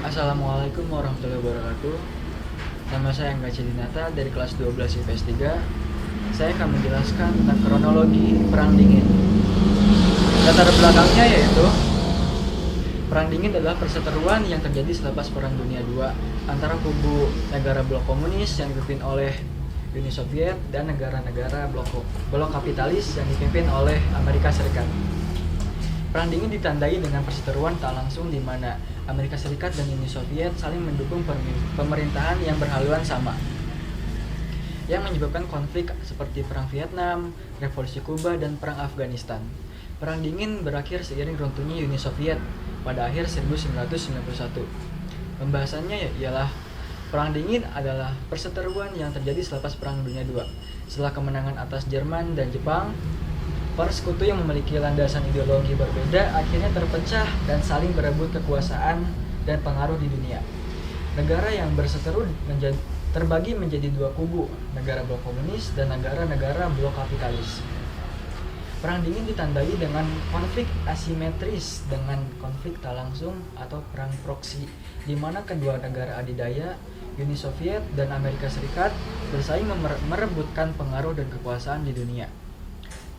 Assalamualaikum warahmatullahi wabarakatuh. Nama saya Angga Cedinata dari kelas 12 IPS 3. Saya akan menjelaskan tentang kronologi Perang Dingin. Latar belakangnya yaitu Perang Dingin adalah perseteruan yang terjadi selepas Perang Dunia II antara kubu negara blok komunis yang dipimpin oleh Uni Soviet dan negara-negara blok kapitalis yang dipimpin oleh Amerika Serikat. Perang Dingin ditandai dengan perseteruan tak langsung di mana Amerika Serikat dan Uni Soviet saling mendukung pemerintahan yang berhaluan sama, yang menyebabkan konflik seperti Perang Vietnam, Revolusi Kuba, dan Perang Afghanistan. Perang Dingin berakhir seiring runtuhnya Uni Soviet pada akhir 1991. Pembahasannya ialah Perang Dingin adalah perseteruan yang terjadi selepas Perang Dunia II. Setelah kemenangan atas Jerman dan Jepang, para sekutu yang memiliki landasan ideologi berbeda akhirnya terpecah dan saling berebut kekuasaan dan pengaruh di dunia. Negara yang berseteru terbagi menjadi dua kubu, negara blok komunis dan negara-negara blok kapitalis. Perang Dingin ditandai dengan konflik asimetris dengan konflik tak langsung atau perang proksi, di mana kedua negara adidaya, Uni Soviet dan Amerika Serikat, bersaing merebutkan pengaruh dan kekuasaan di dunia.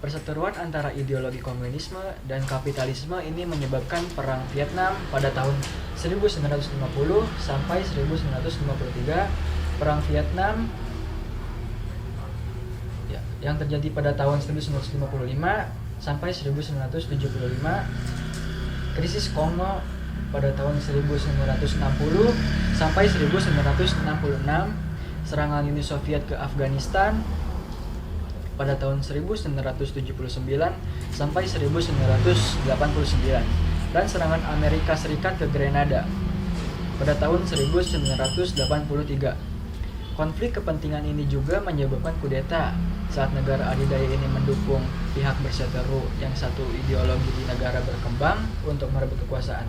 Perseteruan antara ideologi komunisme dan kapitalisme ini menyebabkan Perang Vietnam pada tahun 1950 sampai 1953. Perang Vietnam yang terjadi pada tahun 1955 sampai 1975, krisis Kongo pada tahun 1960 sampai 1966, serangan Uni Soviet ke Afghanistan pada tahun 1979 sampai 1989, dan serangan Amerika Serikat ke Grenada pada tahun 1983. Konflik kepentingan ini juga menyebabkan kudeta saat negara adidaya ini mendukung pihak berseteru yang satu ideologi di negara berkembang untuk merebut kekuasaan.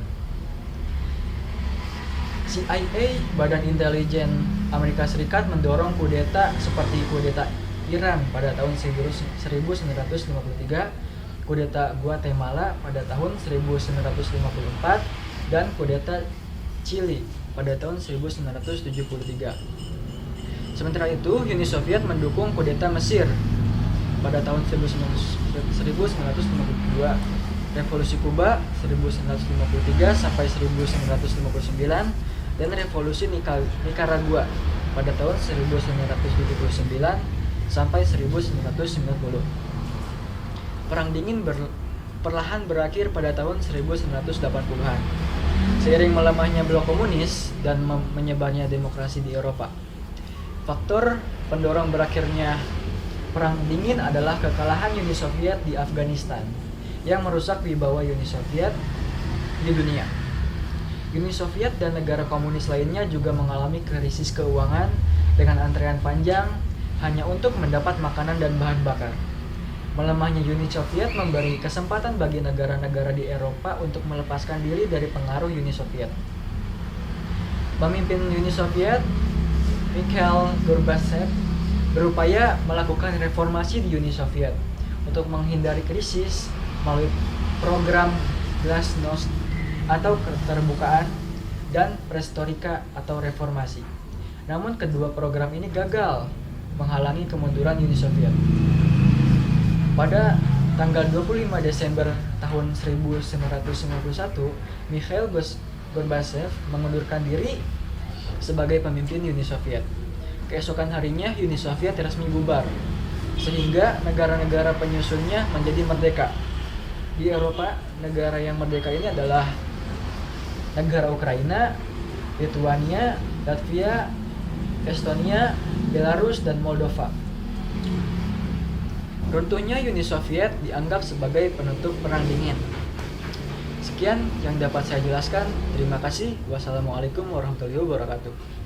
CIA, Badan Intelijen Amerika Serikat, mendorong kudeta seperti kudeta Iran pada tahun 1953, kudeta Guatemala pada tahun 1954, dan kudeta Chili pada tahun 1973. Sementara itu, Uni Soviet mendukung kudeta Mesir pada tahun 1952, Revolusi Kuba 1953 sampai 1959, dan Revolusi Nicaragua pada tahun 1979 sampai 1990. Perang Dingin perlahan berakhir pada tahun 1980-an, seiring melemahnya blok komunis dan menyebarnya demokrasi di Eropa. Faktor pendorong berakhirnya Perang Dingin adalah kekalahan Uni Soviet di Afghanistan yang merusak wibawa Uni Soviet di dunia. Uni Soviet dan negara komunis lainnya juga mengalami krisis keuangan dengan antrean panjang hanya untuk mendapat makanan dan bahan bakar. Melemahnya Uni Soviet memberi kesempatan bagi negara-negara di Eropa untuk melepaskan diri dari pengaruh Uni Soviet. Pemimpin Uni Soviet, Mikhail Gorbachev, berupaya melakukan reformasi di Uni Soviet untuk menghindari krisis melalui program Glasnost atau keterbukaan dan Perestroika atau reformasi. Namun kedua program ini gagal menghalangi kemunduran Uni Soviet. Pada tanggal 25 Desember tahun 1991, Mikhail Gorbachev mengundurkan diri sebagai pemimpin Uni Soviet. Keesokan harinya Uni Soviet resmi bubar, sehingga negara-negara penyusunnya menjadi merdeka. Di Eropa, negara yang merdeka ini adalah negara Ukraina, Lithuania, Latvia, Estonia, Belarus, dan Moldova. Runtuhnya Uni Soviet dianggap sebagai penutup Perang Dingin. Sekian yang dapat saya jelaskan. Terima kasih. Wassalamualaikum warahmatullahi wabarakatuh.